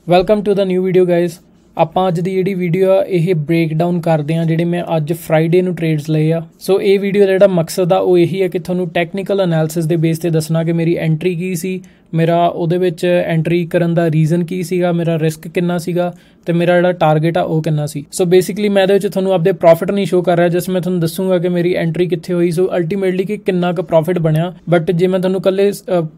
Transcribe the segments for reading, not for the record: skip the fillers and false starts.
Welcome to the new video guys. ਆਪਾਂ ਅੱਜ ਦੀ ਜਿਹੜੀ ਵੀਡੀਓ ਆ ਇਹ ਬ੍ਰੇਕ ਡਾਊਨ ਕਰਦੇ ਹਾਂ ਜਿਹੜੇ ਮੈਂ ਅੱਜ ਫਰਾਈਡੇ ਨੂੰ ਟ੍ਰੇਡਸ ਲਏ ਆ। ਸੋ ਇਹ ਵੀਡੀਓ ਦਾ ਜਿਹੜਾ ਮਕਸਦ ਆ ਉਹ ਇਹੀ ਹੈ ਕਿ ਤੁਹਾਨੂੰ ਟੈਕਨੀਕਲ ਐਨਾਲਿਸਿਸ ਦੇ ਬੇਸ ਤੇ ਦੱਸਣਾ ਕਿ ਮੇਰੀ ਐਂਟਰੀ ਕੀ ਸੀ, ਮੇਰਾ ਉਹਦੇ ਵਿੱਚ ਐਂਟਰੀ ਕਰਨ ਦਾ ਰੀਜ਼ਨ ਕੀ ਸੀਗਾ, ਮੇਰਾ ਰਿਸਕ ਕਿੰਨਾ ਸੀਗਾ ਤੇ ਮੇਰਾ ਜਿਹੜਾ ਟਾਰਗੇਟ ਆ ਉਹ ਕਿੰਨਾ ਸੀ। ਸੋ ਬੇਸਿਕਲੀ ਮੈਂ ਇਹਦੇ ਵਿੱਚ ਤੁਹਾਨੂੰ ਆਪਦੇ ਪ੍ਰੋਫਿਟ ਨਹੀਂ ਸ਼ੋ ਕਰ ਰਿਹਾ, ਜਸ ਮੈਂ ਤੁਹਾਨੂੰ ਦੱਸੂਗਾ ਕਿ ਮੇਰੀ ਐਂਟਰੀ ਕਿੱਥੇ ਹੋਈ, ਸੋ ਅਲਟੀਮੇਟਲੀ ਕਿ ਕਿੰਨਾ ਕੁ ਪ੍ਰੋਫਿਟ ਬਣਿਆ। ਬਟ ਜੇ ਮੈਂ ਤੁਹਾਨੂੰ ਕੱਲੇ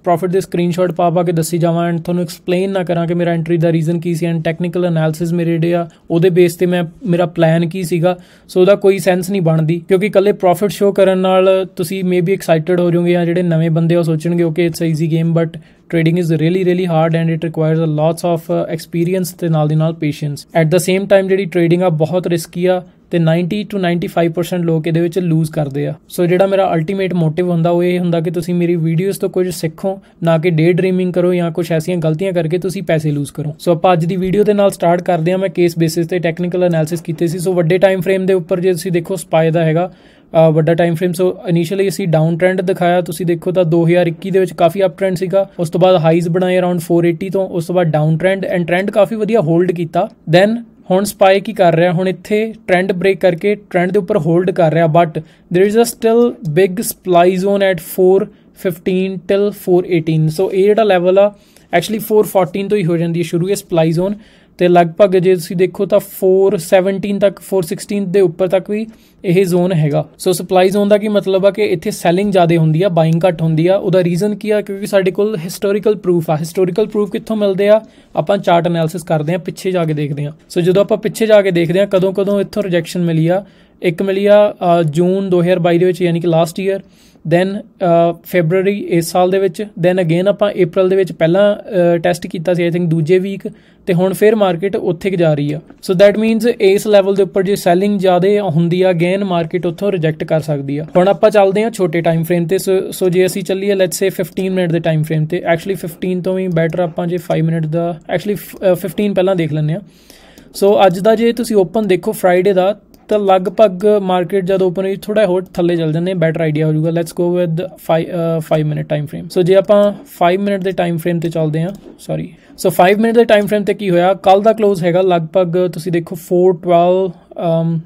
ਪ੍ਰੋਫਿਟ ਦੇ ਸਕਰੀਨਸ਼ਾਟ ਪਾ ਕੇ ਦੱਸੀ ਜਾਵਾਂ ਐਂਡ ਤੁਹਾਨੂੰ ਐਕਸਪਲੇਨ ਨਾ ਕਰਾਂ ਕਿ ਮੇਰਾ entry the reason Ki C and technical analysis ਮੇਰੇ ਜਿਹੜੇ ਆ ਉਹਦੇ ਬੇਸ ਤੇ ਮੇਰਾ ਪਲਾਨ ਕੀ ਸੀਗਾ, ਸੋ ਉਹਦਾ ਕੋਈ ਸੈਂਸ ਨਹੀਂ ਬਣਦੀ। ਕਿਉਂਕਿ ਕੱਲੇ ਪ੍ਰੋਫਿਟ ਸ਼ੋ ਕਰਨ ਨਾਲ ਤੁਸੀਂ ਮੇ ਬੀ ਐਕਸਾਈਟਡ ਹੋ ਜਾਓਗੇ ਜਾਂ ਜਿਹੜੇ ਨਵੇਂ ਬੰਦੇ ਉਹ ਸੋਚਣਗੇ okay it's a easy game, but trading is really hard and it requires a lots of experience ਤੇ ਨਾਲ ਦੀ ਨਾਲ patience। at the same time ਜਿਹੜੀ trading ਆ ਬਹੁਤ ਰਿਸਕੀ ਆ ਤੇ 90 to 95% ਲੋਕ ਇਹਦੇ ਵਿੱਚ ਲੂਜ਼ ਕਰਦੇ ਆ। ਸੋ ਜਿਹੜਾ ਮੇਰਾ ਅਲਟੀਮੇਟ ਮੋਟਿਵ ਹੁੰਦਾ ਉਹ ਇਹ ਹੁੰਦਾ ਕਿ ਤੁਸੀਂ ਮੇਰੀ ਵੀਡੀਓਜ਼ ਤੋਂ ਕੁਝ ਸਿੱਖੋ, ਨਾ ਕਿ ਡੇ ਡਰੀਮਿੰਗ ਕਰੋ ਜਾਂ ਕੁਝ ਐਸੀਆਂ ਗਲਤੀਆਂ ਕਰਕੇ ਤੁਸੀਂ ਪੈਸੇ ਲੂਜ਼ ਕਰੋ। ਸੋ ਆਪਾਂ ਅੱਜ ਦੀ ਵੀਡੀਓ ਦੇ ਨਾਲ ਸਟਾਰਟ ਕਰਦੇ ਹਾਂ। ਮੈਂ ਕੇਸ ਬੇਸਿਸ ਤੇ ਟੈਕਨੀਕਲ ਐਨਾਲਿਸਿਸ ਕੀਤੇ ਸੀ। ਸੋ ਵੱਡੇ ਟਾਈਮ ਫਰੇਮ ਦੇ ਉੱਪਰ ਜੇ ਤੁਸੀਂ ਦੇਖੋ ਸਪਾਈ ਦਾ ਹੈਗਾ ਵੱਡਾ ਟਾਈਮ ਫਰੇਮ। ਸੋ ਇਨੀਸ਼ੀਅਲੀ ਅਸੀਂ ਡਾਊਨ ਟ੍ਰੈਂਡ ਦਿਖਾਇਆ, ਤੁਸੀਂ ਦੇਖੋ ਤਾਂ 2021 ਦੇ ਵਿੱਚ ਕਾਫੀ ਅਪ ਟ੍ਰੈਂਡ ਸੀਗਾ। ਉਸ ਤੋਂ ਬਾਅਦ ਹਾਈਜ਼ ਬਣਾਏ ਅਰਾਊਂਡ 480 ਤੋਂ, ਉਸ ਤੋਂ ਬਾਅਦ ਡਾਊਨ ਟ੍ਰੈਂਡ ਐਂਡ ਟ੍ਰੈਂਡ ਕਾਫੀ ਵਧੀਆ ਹੋਲਡ ਕੀਤਾ। ਦੈਨ ਹੁਣ ਸਪਾਈ ਕੀ ਕਰ ਰਿਹਾ, ਹੁਣ ਇੱਥੇ ਟ੍ਰੈਂਡ ਬ੍ਰੇਕ ਕਰਕੇ ਟ੍ਰੈਂਡ ਦੇ ਉੱਪਰ ਹੋਲਡ ਕਰ ਰਿਹਾ, but there is a still big supply zone at 415 till 418। So ਇਹ ਜਿਹੜਾ ਲੈਵਲ ਆ ਐਕਚੁਅਲੀ 414 ਤੋਂ ਹੀ ਹੋ ਜਾਂਦੀ ਹੈ ਸ਼ੁਰੂ ਇਹ ਸਪਲਾਈ ਜ਼ੋਨ, ਤੇ ਲਗਭਗ ਜੇ ਤੁਸੀਂ ਦੇਖੋ ਤਾਂ 417 ਤੱਕ 416 ਦੇ ਉੱਪਰ ਤੱਕ ਵੀ ਇਹ ਜ਼ੋਨ ਹੈਗਾ। ਸੋ ਸਪਲਾਈ ਜ਼ੋਨ ਦਾ ਕੀ ਮਤਲਬ ਆ ਕਿ ਇੱਥੇ ਸੈਲਿੰਗ ਜ਼ਿਆਦਾ ਹੁੰਦੀ ਆ, ਬਾਇੰਗ ਘੱਟ ਹੁੰਦੀ ਆ। ਉਹਦਾ ਰੀਜ਼ਨ ਕੀ ਆ, ਕਿਉਂਕਿ ਸਾਡੇ ਕੋਲ ਹਿਸਟੋਰੀਕਲ ਪ੍ਰੂਫ ਆ। ਹਿਸਟੋਰੀਕਲ ਪ੍ਰੂਫ ਕਿੱਥੋਂ ਮਿਲਦੇ ਆ, ਆਪਾਂ ਚਾਰਟ ਐਨਾਲਿਸਿਸ ਕਰਦੇ ਆ, ਪਿੱਛੇ ਜਾ ਕੇ ਦੇਖਦੇ ਆ। ਸੋ ਜਦੋਂ ਆਪਾਂ ਪਿੱਛੇ ਜਾ ਕੇ ਦੇਖਦੇ ਆ ਕਦੋਂ ਇੱਥੋਂ ਰਿਜੈਕਸ਼ਨ ਮਿਲੀ ਆ, ਇੱਕ ਮਿਲੀ ਆ ਜੂਨ 2022 ਦੇ ਵਿੱਚ ਯਾਨੀ ਕਿ ਲਾਸਟ ਈਅਰ, ਦੈਨ ਫੈਬਰਰੀ ਇਸ ਸਾਲ ਦੇ ਵਿੱਚ, ਦੈਨ ਅਗੇਨ ਆਪਾਂ ਅਪ੍ਰੈਲ ਦੇ ਵਿੱਚ ਪਹਿਲਾਂ ਟੈਸਟ ਕੀਤਾ ਸੀ ਆਈ ਥਿੰਕ ਦੂਜੇ ਵੀਕ, ਤੇ ਹੁਣ ਫਿਰ ਮਾਰਕੀਟ ਉੱਥੇ ਜਾ ਰਹੀ ਆ। ਸੋ ਦੈਟ ਮੀਨਸ ਇਸ ਲੈਵਲ ਦੇ ਉੱਪਰ ਜੇ ਸੈਲਿੰਗ ਜ਼ਿਆਦਾ ਹੁੰਦੀ ਆ ਅਗੇਨ ਮਾਰਕੀਟ ਉੱਥੋਂ ਰਿਜੈਕਟ ਕਰ ਸਕਦੀ ਆ। ਹੁਣ ਆਪਾਂ ਚੱਲਦੇ ਹਾਂ ਛੋਟੇ ਟਾਈਮ ਫਰੇਮ ਤੇ। ਸੋ ਜੇ ਅਸੀਂ ਚੱਲੀਏ ਲੈਟਸ ਸੇ 15 ਮਿੰਟ ਦੇ ਟਾਈਮ ਫਰੇਮ ਤੇ, ਐਕਚੁਅਲੀ 15 ਤੋਂ ਵੀ ਬੈਟਰ ਆਪਾਂ ਜੇ 5 ਮਿੰਟ ਦਾ ਐਕਚੁਅਲੀ 15 ਪਹਿਲਾਂ ਦੇਖ ਲੈਂਦੇ ਆ। ਸੋ ਅੱਜ ਦਾ ਜੇ ਤੁਸੀਂ ਓਪਨ ਦੇਖੋ ਫਰਾਈਡੇ ਦਾ, ਤਾਂ ਲਗਭਗ ਮਾਰਕੀਟ ਜਦ ਓਪਨ ਹੋਈ ਥੋੜਾ ਹੋਰ ਥੱਲੇ ਚੱਲ ਜਾਂਦੇ, ਬੈਟਰ ਆਈਡੀਆ ਹੋ ਜਾਊਗਾ। Let's go with 5 minute time frame. So ਜੇ ਆਪਾਂ 5 ਮਿੰਟ ਦੇ ਟਾਈਮ ਫਰੇਮ ਤੇ ਚੱਲਦੇ ਹਾਂ, ਸੋ 5 ਮਿੰਟ ਦੇ ਟਾਈਮ ਫਰੇਮ ਤੇ ਕੀ ਹੋਇਆ, ਕੱਲ ਦਾ ਕਲੋਜ਼ ਹੈਗਾ ਲਗਭਗ ਤੁਸੀਂ ਦੇਖੋ 412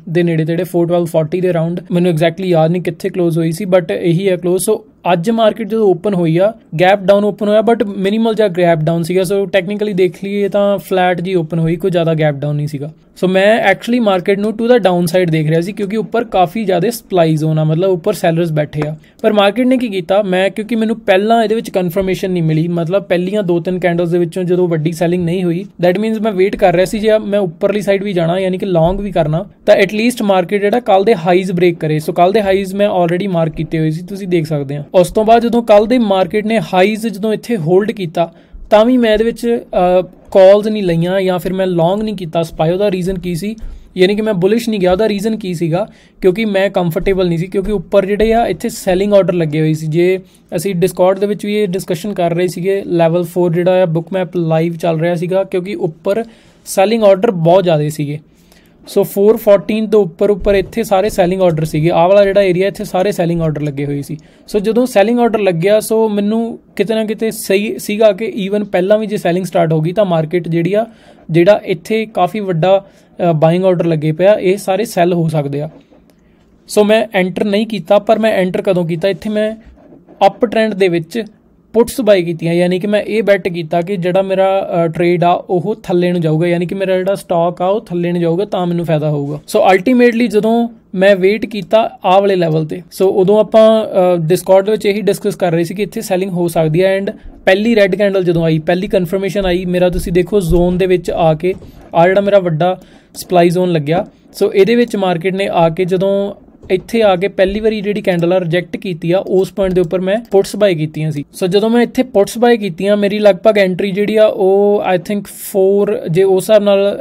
ਦੇ ਨੇੜੇ ਤੇੜੇ, 412.40 ਦੇ ਅਰਾਊਂਡ। ਮੈਨੂੰ ਐਗਜ਼ੈਕਟਲੀ ਯਾਦ ਨਹੀਂ ਕਿੱਥੇ ਕਲੋਜ਼ ਹੋਈ ਸੀ, ਬਟ ਇਹੀ ਹੈ ਕਲੋਜ਼। ਸੋ ਅੱਜ ਮਾਰਕੀਟ ਜਦੋਂ ਓਪਨ ਹੋਈ ਆ ਗੈਪ ਡਾਊਨ ਓਪਨ ਹੋਇਆ, ਬਟ ਮਿਨੀਮਲ ਜਿਹਾ ਗੈਪ ਡਾਊਨ ਸੀਗਾ। ਸੋ ਟੈਕਨੀਕਲੀ ਦੇਖ ਲਈਏ ਤਾਂ ਫਲੈਟ ਜੀ ਓਪਨ ਹੋਈ, ਕੋਈ ਜ਼ਿਆਦਾ ਗੈਪ ਡਾਊਨ ਨਹੀਂ ਸੀਗਾ। ਸੋ ਮੈਂ ਐਕਚੁਅਲੀ ਮਾਰਕੀਟ ਨੂੰ ਟੂ ਦਾ ਡਾਊਨ ਸਾਈਡ ਦੇਖ ਰਿਹਾ ਸੀ, ਕਿਉਂਕਿ ਉੱਪਰ ਕਾਫੀ ਜ਼ਿਆਦਾ ਸਪਲਾਈ ਜ਼ੋਨ ਆ, ਮਤਲਬ ਉੱਪਰ ਸੈਲਰਸ ਬੈਠੇ ਆ। ਪਰ ਮਾਰਕੀਟ ਨੇ ਕੀ ਕੀਤਾ, ਕਿਉਂਕਿ ਮੈਨੂੰ ਪਹਿਲਾਂ ਇਹਦੇ ਵਿੱਚ ਕਨਫਰਮੇਸ਼ਨ ਨਹੀਂ ਮਿਲੀ, ਮਤਲਬ ਪਹਿਲੀਆਂ 2-3 ਕੈਂਡਲਸ ਦੇ ਵਿੱਚੋਂ ਜਦੋਂ ਵੱਡੀ ਸੈਲਿੰਗ ਨਹੀਂ ਹੋਈ, ਦੈਟ ਮੀਨਸ ਮੈਂ ਵੇਟ ਕਰ ਰਿਹਾ ਸੀ ਜੇ ਮੈਂ ਉੱਪਰਲੀ ਸਾਈਡ ਵੀ ਜਾਣਾ ਯਾਨੀ ਕਿ ਲੌਂਗ ਵੀ ਕਰਨਾ, ਤਾਂ ਐਟਲੀਸਟ ਮਾਰਕੀਟ ਜਿਹੜਾ ਕੱਲ ਦੇ ਹਾਈਜ਼ ਬ੍ਰੇਕ ਕਰੇ। ਸੋ ਕੱਲ ਦੇ ਹਾਈਜ਼ ਮੈਂ ਆਲਰੇਡੀ ਮਾਰਕ ਕੀਤੇ ਹੋਏ ਸੀ, ਤੁਸੀਂ ਦੇਖ ਸਕਦੇ ਆ। ਉਸ ਤੋਂ ਬਾਅਦ ਜਦੋਂ ਕੱਲ ਦੇ ਮਾਰਕੀਟ ਨੇ ਹਾਈਜ਼ ਜਦੋਂ ਇੱਥੇ ਹੋਲਡ ਕੀਤਾ, ਤਾਂ ਵੀ ਮੈਂ ਇਹਦੇ ਵਿੱਚ ਕਾਲਸ ਨਹੀਂ ਲਈਆਂ ਜਾਂ ਫਿਰ ਮੈਂ ਲੌਂਗ ਨਹੀਂ ਕੀਤਾ ਸਪਾਈ। ਉਹਦਾ ਰੀਜ਼ਨ ਕੀ ਸੀ, ਯਾਨੀ ਕਿ ਮੈਂ ਬੁਲਿਸ਼ ਨਹੀਂ ਗਿਆ। ਉਹਦਾ ਰੀਜ਼ਨ ਕੀ ਸੀਗਾ, ਕਿਉਂਕਿ ਮੈਂ ਕੰਫਰਟੇਬਲ ਨਹੀਂ ਸੀ, ਕਿਉਂਕਿ ਉੱਪਰ ਜਿਹੜੇ ਆ ਇੱਥੇ ਸੈਲਿੰਗ ਆਰਡਰ ਲੱਗੇ ਹੋਏ ਸੀ। ਜੇ ਅਸੀਂ ਡਿਸਕੌਰਡ ਦੇ ਵਿੱਚ ਵੀ ਇਹ ਡਿਸਕਸ਼ਨ ਕਰ ਰਹੇ ਸੀਗੇ, ਲੈਵਲ 4 ਜਿਹੜਾ ਆ ਬੁੱਕ ਮੈਪ ਲਾਈਵ ਚੱਲ ਰਿਹਾ ਸੀਗਾ, ਕਿਉਂਕਿ ਉੱਪਰ ਸੈਲਿੰਗ ਆਰਡਰ ਬਹੁਤ ਜ਼ਿਆਦਾ ਸੀਗੇ। ਸੋ 414 ਤੋਂ ਉੱਪਰ ਇੱਥੇ ਸਾਰੇ ਸੈਲਿੰਗ ਆਰਡਰ ਸੀਗੇ। ਆਹ ਵਾਲਾ ਜਿਹੜਾ ਏਰੀਆ ਇੱਥੇ ਸਾਰੇ ਸੈਲਿੰਗ ਆਰਡਰ ਲੱਗੇ ਹੋਏ ਸੀ। ਸੋ ਜਦੋਂ ਸੈਲਿੰਗ ਆਰਡਰ ਲੱਗਿਆ, ਸੋ ਮੈਨੂੰ ਕਿਤੇ ਨਾ ਕਿਤੇ ਸਹੀ ਸੀਗਾ ਕਿ ਈਵਨ ਪਹਿਲਾਂ ਵੀ ਜੇ ਸੈਲਿੰਗ ਸਟਾਰਟ ਹੋ ਗਈ ਤਾਂ ਮਾਰਕੀਟ ਜਿਹੜਾ ਇੱਥੇ ਕਾਫੀ ਵੱਡਾ ਬਾਇੰਗ ਆਰਡਰ ਲੱਗੇ ਪਿਆ, ਇਹ ਸਾਰੇ ਸੈੱਲ ਹੋ ਸਕਦੇ ਆ। ਸੋ ਮੈਂ ਐਂਟਰ ਨਹੀਂ ਕੀਤਾ, ਪਰ ਮੈਂ ਐਂਟਰ ਕਦੋਂ ਕੀਤਾ, ਇੱਥੇ ਮੈਂ ਅਪ ਟ੍ਰੈਂਡ ਦੇ ਵਿੱਚ ਪੁੱਟਸ ਬਾਈ ਕੀਤੀਆਂ, ਯਾਨੀ ਕਿ ਮੈਂ ਇਹ ਬੈਟ ਕੀਤਾ ਕਿ ਜਿਹੜਾ ਮੇਰਾ ਟ੍ਰੇਡ ਆ ਉਹ ਥੱਲੇ ਨੂੰ ਜਾਊਗਾ, ਯਾਨੀ ਕਿ ਮੇਰਾ ਜਿਹੜਾ ਸਟਾਕ ਆ ਉਹ ਥੱਲੇ ਨੂੰ ਜਾਊਗਾ ਤਾਂ ਮੈਨੂੰ ਫਾਇਦਾ ਹੋਊਗਾ। ਸੋ ਅਲਟੀਮੇਟਲੀ ਜਦੋਂ ਮੈਂ ਵੇਟ ਕੀਤਾ ਆਹ ਵਾਲੇ ਲੈਵਲ ਤੇ, ਸੋ ਉਦੋਂ ਆਪਾਂ ਡਿਸਕੌਰਡ ਦੇ ਵਿੱਚ ਇਹੀ ਡਿਸਕਸ ਕਰ ਰਹੇ ਸੀ ਕਿ ਇੱਥੇ ਸੈਲਿੰਗ ਹੋ ਸਕਦੀ ਹੈ। ਐਂਡ ਪਹਿਲੀ ਰੈੱਡ ਕੈਂਡਲ ਜਦੋਂ ਆਈ, ਪਹਿਲੀ ਕਨਫਰਮੇਸ਼ਨ ਆਈ, ਮੇਰਾ ਤੁਸੀਂ ਦੇਖੋ ਜ਼ੋਨ ਦੇ ਵਿੱਚ ਆ ਕੇ ਆ ਜਿਹੜਾ ਮੇਰਾ ਵੱਡਾ ਸਪਲਾਈ ਜ਼ੋਨ ਲੱਗਿਆ, ਸੋ ਇਹਦੇ ਵਿੱਚ ਮਾਰਕੀਟ ਨੇ ਆ ਕੇ ਜਦੋਂ ਇੱਥੇ ਆ ਕੇ ਪਹਿਲੀ ਵਾਰੀ ਜਿਹੜੀ ਕੈਂਡਲ ਆ ਰਿਜੈਕਟ ਕੀਤੀ ਆ, ਉਸ ਪੁਆਇੰਟ ਦੇ ਉੱਪਰ ਮੈਂ ਪੁੱਟਸ ਬਾਈ ਕੀਤੀਆਂ ਸੀ। ਸੋ ਜਦੋਂ ਮੈਂ ਇੱਥੇ ਪੁੱਟਸ ਬਾਈ ਕੀਤੀਆਂ, ਮੇਰੀ ਲਗਭਗ ਐਂਟਰੀ ਜਿਹੜੀ ਆ ਉਹ ਆਈ ਥਿੰਕ 4, ਜੇ ਉਸ ਹਿਸਾਬ ਨਾਲ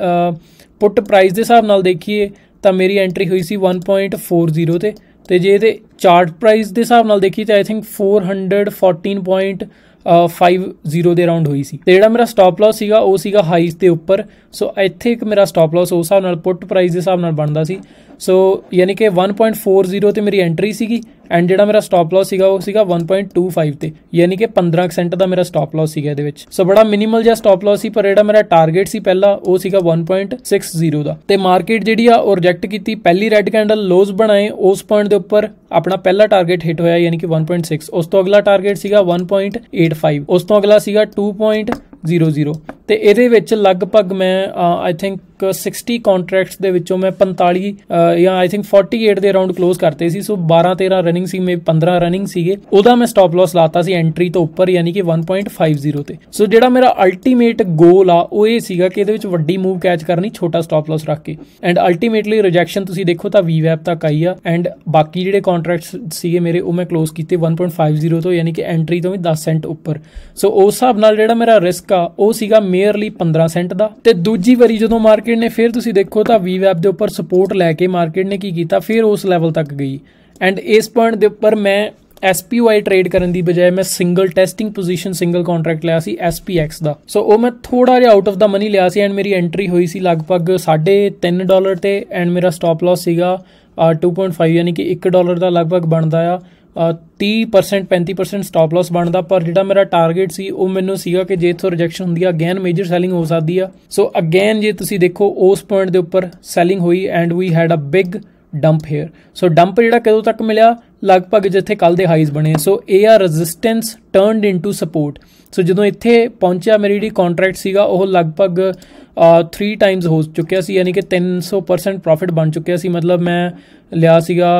ਪੁੱਟ ਪ੍ਰਾਈਸ ਦੇ ਹਿਸਾਬ ਨਾਲ ਦੇਖੀਏ ਤਾਂ ਮੇਰੀ ਐਂਟਰੀ ਹੋਈ ਸੀ 1.40 ਤੇ ਜੇ ਇਹਦੇ ਚਾਰਟ ਪ੍ਰਾਈਸ ਦੇ ਹਿਸਾਬ ਨਾਲ ਦੇਖੀਏ ਤਾਂ ਆਈ ਥਿੰਕ 414.50 ਦੇ ਅਰਾਊਂਡ ਹੋਈ ਸੀ। ਤੇ ਜਿਹੜਾ ਮੇਰਾ ਸਟਾਪ ਲਾਸ ਸੀਗਾ ਉਹ ਸੀਗਾ ਹਾਈਜ਼ ਦੇ ਉੱਪਰ। ਸੋ ਇੱਥੇ ਇੱਕ ਮੇਰਾ ਸਟਾਪ ਲਾਸ ਉਸ ਹਿਸਾਬ ਨਾਲ ਪੁੱਟ ਪ੍ਰਾਈਸ ਦੇ ਹਿਸਾਬ ਨਾਲ ਬਣਦਾ ਸੀ। ਸੋ ਯਾਨੀ ਕਿ 1.40 ਤੇ ਮੇਰੀ ਐਂਟਰੀ ਸੀਗੀ ਐਂਡ ਜਿਹੜਾ ਮੇਰਾ ਸਟਾਪ ਲਾਸ ਸੀਗਾ ਉਹ ਸੀਗਾ 1.25 ਤੇ, ਯਾਨੀ ਕਿ 15% ਦਾ ਮੇਰਾ ਸਟਾਪ ਲਾਸ ਸੀਗਾ ਇਹਦੇ ਵਿੱਚ। ਸੋ ਬੜਾ ਮਿਨੀਮਲ ਜਿਹਾ ਸਟਾਪ ਲਾਸ ਸੀ, ਪਰ ਜਿਹੜਾ ਮੇਰਾ ਟਾਰਗੇਟ ਸੀ ਪਹਿਲਾ ਉਹ ਸੀਗਾ 1.60 ਦਾ। ਤੇ ਮਾਰਕੀਟ ਜਿਹੜੀ ਆ ਉਹ ਰਿਜੈਕਟ ਕੀਤੀ, ਪਹਿਲੀ ਰੈੱਡ ਕੈਂਡਲ ਲੋਜ਼ ਬਣਾਏ, ਉਸ ਪੁਆਇੰਟ ਦੇ ਉੱਪਰ ਆਪਣਾ ਪਹਿਲਾ ਟਾਰਗੇਟ ਹਿੱਟ ਹੋਇਆ, ਯਾਨੀ ਕਿ 1.6। ਉਸ ਤੋਂ ਅਗਲਾ ਟਾਰਗੇਟ ਸੀਗਾ 1.85, ਉਸ ਤੋਂ ਅਗਲਾ ਸੀਗਾ 2.00 ਤੇ ਇਹਦੇ ਵਿੱਚ ਲਗਭਗ ਮੈਂ ਆਈ ਥਿੰਕ 60 ਕੰਟਰੈਕਟਸ ਦੇ ਵਿੱਚੋਂ ਮੈਂ 45 ਜਾਂ ਆਈ ਥਿੰਕ 48 ਦੇ ਅਰਾਊਂਡ ਕਲੋਜ਼ ਕਰਤੇ ਸੀ। ਸੋ 12-13 ਰਨਿੰਗ ਸੀ, ਮੇ 15 ਰਨਿੰਗ ਸੀਗੇ, ਉਹਦਾ ਮੈਂ ਸਟਾਪ ਲਾਸ ਲਾਤਾ ਸੀ ਐਂਟਰੀ ਤੋਂ ਉੱਪਰ, ਯਾਨੀ ਕਿ 1.50 ਤੇ। ਸੋ ਜਿਹੜਾ ਮੇਰਾ ਅਲਟੀਮੇਟ ਗੋਲ ਆ ਉਹ ਇਹ ਸੀਗਾ ਕਿ ਇਹਦੇ ਵਿੱਚ ਵੱਡੀ ਮੂਵ ਕੈਚ ਕਰਨੀ ਛੋਟਾ ਸਟਾਪ ਲਾਸ ਰੱਖ ਕੇ, ਐਂਡ ਅਲਟੀਮੇਟਲੀ ਰਿਜੈਕਸ਼ਨ ਤੁਸੀਂ ਦੇਖੋ ਤਾਂ VWAP ਤੱਕ ਆਈ ਆ, ਐਂਡ ਬਾਕੀ ਜਿਹੜੇ ਕੰਟਰੈਕਟਸ ਸੀਗੇ ਮੇਰੇ ਉਹ ਮੈਂ ਕਲੋਜ਼ ਕੀਤੇ 1.50 ਤੋਂ, ਯਾਨੀ ਕਿ ਐਂਟਰੀ ਤੋਂ ਵੀ 10 ਸੈਂਟ ਉੱਪਰ। ਸੋ ਉਸ ਹਿਸਾਬ ਨਾਲ ਜਿਹੜਾ ਮੇਰਾ ਰਿਸਕ ਆ ਉਹ ਸੀਗਾ ਮੇਅਰਲੀ 15 ਸੈਂਟ ਦਾ। ਤੇ ਦੂਜੀ ਵਾਰੀ ਜਦੋਂ ਮਾਰਕੀਟ ਨੇ ਫਿਰ ਤੁਸੀਂ ਦੇਖੋ ਤਾਂ VWAP ਦੇ ਉੱਪਰ ਸਪੋਰਟ ਲੈ ਕੇ ਮਾਰਕੀਟ ਨੇ ਕੀ ਕੀਤਾ, ਫਿਰ ਉਸ ਲੈਵਲ ਤੱਕ ਗਈ, ਐਂਡ ਇਸ ਪੁਆਇੰਟ ਦੇ ਉੱਪਰ ਮੈਂ SPY ਟ੍ਰੇਡ ਕਰਨ ਦੀ ਬਜਾਏ ਮੈਂ single testing position single contract ਲਿਆ ਸੀ SPX ਦਾ। ਸੋ ਉਹ ਮੈਂ ਥੋੜਾ ਜਿਹਾ ਆਊਟ ਆਫ ਦਾ ਮਨੀ ਲਿਆ ਸੀ, ਐਂਡ ਮੇਰੀ ਐਂਟਰੀ ਹੋਈ ਸੀ ਲਗਭਗ $3.5 ਤੇ, ਐਂਡ ਮੇਰਾ ਸਟਾਪ ਲਾਸ ਸੀਗਾ 2.5, ਯਾਨੀ ਕਿ $1 ਦਾ ਲਗਭਗ ਬਣਦਾ ਆ 30% 35% ਸਟਾਪ ਲਾਸ ਬਣਦਾ। ਪਰ ਜਿਹੜਾ ਮੇਰਾ ਟਾਰਗੇਟ ਸੀ ਉਹ ਮੈਨੂੰ ਸੀਗਾ ਕਿ ਜੇ ਇੱਥੋਂ ਰਿਜੈਕਸ਼ਨ ਹੁੰਦੀ ਆ ਅਗੇਨ ਮੇਜਰ ਸੈਲਿੰਗ ਹੋ ਸਕਦੀ ਆ। ਸੋ ਅਗੇਨ ਜੇ ਤੁਸੀਂ ਦੇਖੋ ਉਸ ਪੁਆਇੰਟ ਦੇ ਉੱਪਰ ਸੈਲਿੰਗ ਹੋਈ, and we had a big dump here. So dump ਜਿਹੜਾ ਕਦੋਂ ਤੱਕ ਮਿਲਿਆ, ਲਗਭਗ ਜਿੱਥੇ ਕੱਲ ਦੇ ਹਾਈਜ਼ ਬਣੇ। ਸੋ ਇਹ ਆ ਰੈਜ਼ਿਸਟੈਂਸ ਟਰਨਡ ਇਨਟੂ ਸਪੋਰਟ। ਸੋ ਜਦੋਂ ਇੱਥੇ ਪਹੁੰਚਿਆ ਮੇਰੀ ਜਿਹੜੀ ਕੰਟਰੈਕਟ ਸੀਗਾ ਉਹ ਲਗਭਗ 3 ਟਾਈਮਸ ਹੋ ਚੁੱਕਿਆ ਸੀ, ਯਾਨੀ ਕਿ 300% ਪ੍ਰੋਫਿਟ ਬਣ ਚੁੱਕਿਆ ਸੀ। ਮਤਲਬ ਮੈਂ ਲਿਆ ਸੀਗਾ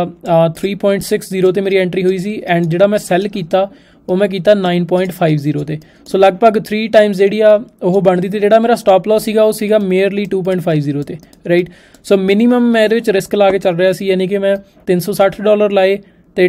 3.60 ਤੇ ਮੇਰੀ ਐਂਟਰੀ ਹੋਈ ਸੀ, ਐਂਡ ਜਿਹੜਾ ਮੈਂ ਸੈੱਲ ਕੀਤਾ ਉਹ ਮੈਂ ਕੀਤਾ 9.50 ਤੇ। ਸੋ ਲਗਭਗ 3 ਟਾਈਮਸ ਜਿਹੜੀ ਆ ਉਹ ਬਣਦੀ ਤੇ ਜਿਹੜਾ ਮੇਰਾ ਸਟਾਪ ਲਾਸ ਸੀਗਾ ਉਹ ਸੀਗਾ ਮੇਅਰਲੀ 2.50 ਤੇ, ਰਾਈਟ। ਸੋ ਮਿਨੀਮਮ ਮੈਂ ਇਹਦੇ ਵਿੱਚ ਰਿਸਕ ਲਾ ਕੇ ਚੱਲ ਰਿਹਾ ਸੀ, ਯਾਨੀ ਕਿ ਮੈਂ $360 ਲਾਏ ਤੇ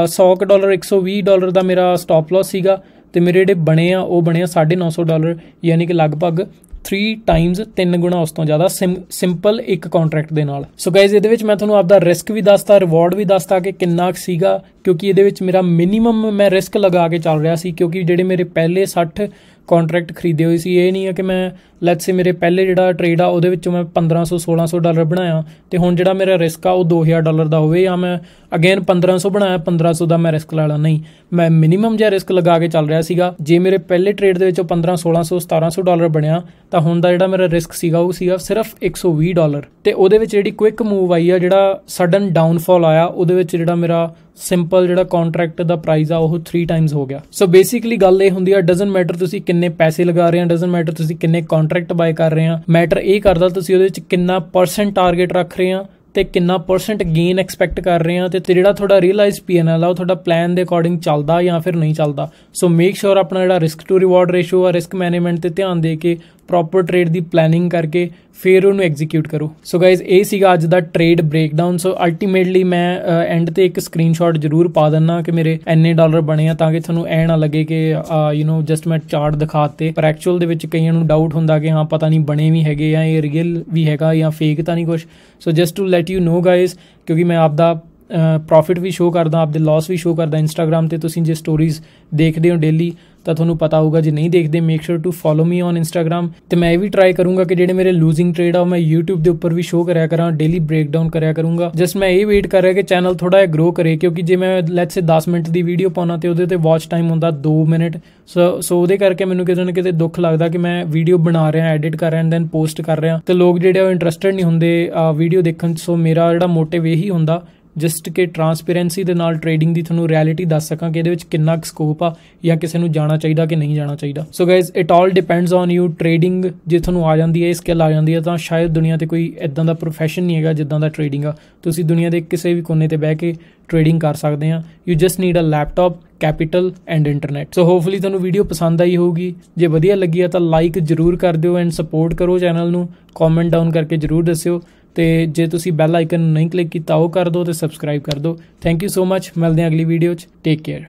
$100 $120 ਦਾ ਮੇਰਾ ਸਟਾਪ ਲਾਸ ਸੀਗਾ, ਤੇ ਮੇਰੇ ਜਿਹੜੇ ਬਣੇ ਆ ਉਹ ਬਣੇ ਆ $950, ਯਾਨੀ ਕਿ ਲਗਭਗ 3 ਟਾਈਮਸ 3 ਗੁਣਾ ਉਸ ਤੋਂ ਜ਼ਿਆਦਾ ਸਿੰਪਲ ਇੱਕ ਕੰਟਰੈਕਟ ਦੇ ਨਾਲ। ਸੋ ਗਾਇਜ਼ ਇਹਦੇ ਵਿੱਚ ਮੈਂ ਤੁਹਾਨੂੰ ਆਪਦਾ ਰਿਸਕ ਵੀ ਦੱਸਤਾ, ਰਿਵਾਰਡ ਵੀ ਦੱਸਤਾ ਕਿ ਕਿੰਨਾ ਸੀਗਾ, ਕਿਉਂਕਿ ਇਹਦੇ ਵਿੱਚ ਮੇਰਾ ਮਿਨੀਮਮ ਮੈਂ ਰਿਸਕ ਲਗਾ ਕੇ ਚੱਲ ਰਿਹਾ ਸੀ, ਕਿਉਂਕਿ ਜਿਹੜੇ ਮੇਰੇ ਪਹਿਲੇ 60 ਕੰਟਰੈਕਟ ਖਰੀਦੇ ਹੋਏ ਸੀ, ਇਹ ਨਹੀਂ ਹੈ ਕਿ ਮੈਂ ਲੈਟਸ ਸੇ ਮੇਰੇ ਪਹਿਲੇ ਜਿਹੜਾ ਟ੍ਰੇਡ ਆ ਉਹਦੇ ਵਿੱਚੋਂ ਮੈਂ $1500-1600 ਬਣਾਇਆ ਤੇ ਹੁਣ ਜਿਹੜਾ ਮੇਰਾ ਰਿਸਕ ਆ ਉਹ $2000 ਦਾ ਹੋਵੇ, ਜਾਂ ਮੈਂ ਅਗੇਨ 1500 ਬਣਾਇਆ 1500 ਦਾ ਮੈਂ ਰਿਸਕ ਲਾ ਲਾ। ਨਹੀਂ, ਮੈਂ ਮਿਨੀਮਮ ਜਿਹਾ ਰਿਸਕ ਲਗਾ ਕੇ ਚੱਲ ਰਿਹਾ ਸੀਗਾ। ਜੇ ਮੇਰੇ ਪਹਿਲੇ ਟ੍ਰੇਡ ਦੇ ਵਿੱਚੋਂ $1500-1600 ਬਣਿਆ ਤਾਂ ਹੁਣ ਦਾ ਜਿਹੜਾ ਮੇਰਾ ਰਿਸਕ ਸੀਗਾ ਉਹ ਸੀਗਾ ਸਿਰਫ $120, ਤੇ ਉਹਦੇ ਵਿੱਚ ਜਿਹੜੀ ਕੁਇਕ ਮੂਵ ਆਈ ਆ, ਜਿਹੜਾ ਸਡਨ ਡਾਊਨਫਾਲ ਆਇਆ, ਉਹਦੇ ਵਿੱਚ ਜਿਹੜਾ ਮੇਰਾ ਸਿੰਪਲ ਜਿਹੜਾ ਕੰਟਰੈਕਟ ਦਾ ਪ੍ਰਾਈਸ ਆ ਉਹ 3 ਟਾਈਮਸ ਹੋ ਗਿਆ। ਸੋ ਬੇਸਿਕਲੀ ਗੱਲ ਇਹ ਹੁੰਦੀ ਆ, ਡਜ਼ਨਟ ਮੈਟਰ ਤੁਸੀਂ ਕਿੰਨੇ ਪੈਸੇ ਲਗਾ ਰਹੇ ਆ, ਡਜ਼ਨਟ ਮੈਟਰ ਤੁਸੀਂ ਕਿੰਨੇ ਕੰਟਰੈਕਟ ਬਾਏ ਕਰ ਰਹੇ ਆ, ਮੈਟਰ ਇਹ ਕਰਦਾ ਤੁਸੀਂ ਉਹਦੇ ਵਿੱਚ ਕਿੰਨਾ % ਟਾਰਗੇਟ ਰੱਖ ਰਹੇ ਆ ਤੇ ਕਿੰਨਾ % ਗੇਨ ਐਕਸਪੈਕਟ ਕਰ ਰਹੇ ਆ, ਤੇ ਜਿਹੜਾ ਤੁਹਾਡਾ ਰੀਅਲਾਈਜ਼ PNL ਆ ਉਹ ਤੁਹਾਡਾ ਪਲਾਨ ਦੇ ਅਕੋਰਡਿੰਗ ਚੱਲਦਾ ਜਾਂ ਫਿਰ ਨਹੀਂ ਚੱਲਦਾ। ਸੋ ਮੇਕ ਸ਼ੋਰ ਆਪਣਾ ਜਿਹੜਾ ਰਿਸਕ ਟੂ ਰਿਵਾਰਡ ਰੇਸ਼ੋ ਆ, ਰਿਸਕ ਮੈਨੇਜਮੈਂਟ ਤੇ ਧਿਆਨ ਦੇ ਕੇ ਪ੍ਰੋਪਰ ਟ੍ਰੇਡ ਦੀ ਪਲੈਨਿੰਗ ਕਰਕੇ ਫਿਰ ਉਹਨੂੰ ਐਗਜ਼ੀਕਿਊਟ ਕਰੋ। ਸੋ ਗਾਇਜ਼ ਇਹ ਸੀਗਾ ਅੱਜ ਦਾ ਟ੍ਰੇਡ ਬ੍ਰੇਕਡਾਊਨ। ਸੋ ਅਲਟੀਮੇਟਲੀ ਮੈਂ ਐਂਡ ਤੇ ਇੱਕ ਸਕਰੀਨਸ਼ਾਟ ਜ਼ਰੂਰ ਪਾ ਦਿੰਦਾ ਕਿ ਮੇਰੇ ਇੰਨੇ ਡਾਲਰ ਬਣੇ ਆ, ਤਾਂ ਕਿ ਤੁਹਾਨੂੰ ਐ ਨਾ ਲੱਗੇ ਕਿ ਜਸਟ ਮੈਂ ਚਾਰਟ ਦਿਖਾਤੇ, ਪਰ ਐਕਚੁਅਲ ਦੇ ਵਿੱਚ ਕਈਆਂ ਨੂੰ ਡਾਊਟ ਹੁੰਦਾ ਕਿ ਹਾਂ ਪਤਾ ਨਹੀਂ ਬਣੇ ਵੀ ਹੈਗੇ ਜਾਂ ਇਹ ਰੀਅਲ ਵੀ ਹੈਗਾ ਜਾਂ ਫੇਕ ਤਾਂ ਨਹੀਂ ਕੁਛ। So just to let you know guys, ਕਿਉਂਕਿ ਮੈਂ ਆਪਦਾ ਪ੍ਰੋਫਿਟ ਵੀ ਸ਼ੋਅ ਕਰਦਾ, ਆਪਦੇ ਲਾਸ ਵੀ ਸ਼ੋਅ ਕਰਦਾ ਇੰਸਟਾਗ੍ਰਾਮ ਤੇ। ਤੁਸੀਂ ਜੇ ਸਟੋਰੀਜ਼ ਦੇਖਦੇ ਹੋ ਡੇਲੀ ਤਾਂ ਤੁਹਾਨੂੰ ਪਤਾ ਹੋਊਗਾ, ਜੇ ਨਹੀਂ ਦੇਖਦੇ make sure to follow me on Instagram. ਤੇ ਮੈਂ ਇਹ ਵੀ ਟਰਾਈ ਕਰੂੰਗਾ ਕਿ ਜਿਹੜੇ ਮੇਰੇ ਲੂਜ਼ਿੰਗ ਟ੍ਰੇਡ ਆ ਉਹ ਮੈਂ YouTube ਦੇ ਉੱਪਰ ਵੀ ਸ਼ੋਅ ਕਰਿਆ ਕਰਾਂ, ਡੇਲੀ ਬ੍ਰੇਕਡਾਊਨ ਕਰਿਆ ਕਰੂੰਗਾ। ਜਸਟ ਮੈਂ ਇਹ ਵੇਟ ਕਰ ਰਿਹਾ ਕਿ ਚੈਨਲ ਥੋੜਾ ਜਿਹਾ ਗਰੋ ਕਰੇ, ਕਿਉਂਕਿ ਜੇ ਮੈਂ let's say 10 minute the video ਪਾਉਣਾ ਤੇ ਉਹਦੇ ਤੇ ਵਾਚ ਟਾਈਮ ਹੁੰਦਾ 2 ਮਿੰਟ। ਸੋ ਉਹਦੇ ਕਰਕੇ ਮੈਨੂੰ ਕਿਤੇ ਨਾ ਕਿਤੇ ਦੁੱਖ ਲੱਗਦਾ ਕਿ ਮੈਂ ਵੀਡੀਓ ਬਣਾ ਰਿਹਾ, ਐਡਿਟ ਕਰ ਰਿਹਾ, ਦੈਨ ਪੋਸਟ ਕਰ ਰਿਹਾ, ਤੇ ਲੋਕ ਜਿਹੜੇ ਉਹ ਇੰਟਰਸਟਡ ਨਹੀਂ ਹੁੰਦੇ ਵੀਡੀਓ ਦੇਖਣ। ਸੋ ਮੇਰਾ ਜਿਹੜਾ ਮੋਟਿਵ ਇਹੀ ਹੁੰਦਾ ਜਸਟ ਕਿ ਟਰਾਂਸਪੇਰੈਂਸੀ ਦੇ ਨਾਲ ਟ੍ਰੇਡਿੰਗ ਦੀ ਤੁਹਾਨੂੰ ਰਿਐਲਿਟੀ ਦੱਸ ਸਕਾਂ ਕਿ ਇਹਦੇ ਵਿੱਚ ਕਿੰਨਾ ਸਕੋਪ ਆ ਜਾਂ ਕਿਸੇ ਨੂੰ ਜਾਣਾ ਚਾਹੀਦਾ ਕਿ ਨਹੀਂ ਜਾਣਾ ਚਾਹੀਦਾ। So guys it all depends on you. Trading ਜੇ ਤੁਹਾਨੂੰ ਆ ਜਾਂਦੀ ਹੈ, ਸਕਿੱਲ ਆ ਜਾਂਦੀ ਹੈ, ਤਾਂ ਸ਼ਾਇਦ ਦੁਨੀਆ ਤੇ ਕੋਈ ਇਦਾਂ ਦਾ ਪ੍ਰੋਫੈਸ਼ਨ ਨਹੀਂ ਹੈਗਾ ਜਿੱਦਾਂ ਦਾ ਟ੍ਰੇਡਿੰਗ ਆ। ਤੁਸੀਂ ਦੁਨੀਆ ਦੇ ਕਿਸੇ ਵੀ ਕੋਨੇ ਤੇ ਬਹਿ ਕੇ ਟ੍ਰੇਡਿੰਗ ਕਰ ਸਕਦੇ ਆ। You just need a laptop, capital and internet. So hopefully ਤੁਹਾਨੂੰ ਵੀਡੀਓ ਪਸੰਦ ਆਈ ਹੋਊਗੀ। ਜੇ ਵਧੀਆ ਲੱਗੀ ਆ ਤਾਂ ਲਾਈਕ ਜ਼ਰੂਰ ਕਰ ਦਿਓ ਐਂਡ ਸਪੋਰਟ ਕਰੋ ਚੈਨਲ ਨੂੰ, ਕਮੈਂਟ ਡਾਊਨ ਕਰਕੇ ਜ਼ਰੂਰ ਦੱਸਿਓ, ਤੇ ਜੇ ਤੁਸੀਂ ਬੈਲ ਆਈਕਨ ਨਹੀਂ ਕਲਿੱਕ ਕੀਤਾ ਉਹ ਕਰ ਦਿਓ ਤੇ ਸਬਸਕ੍ਰਾਈਬ ਕਰ ਦਿਓ। ਥੈਂਕ ਯੂ ਸੋ ਮਚ, ਮਿਲਦੇ ਹਾਂ ਅਗਲੀ ਵੀਡੀਓ 'ਚ। Take care.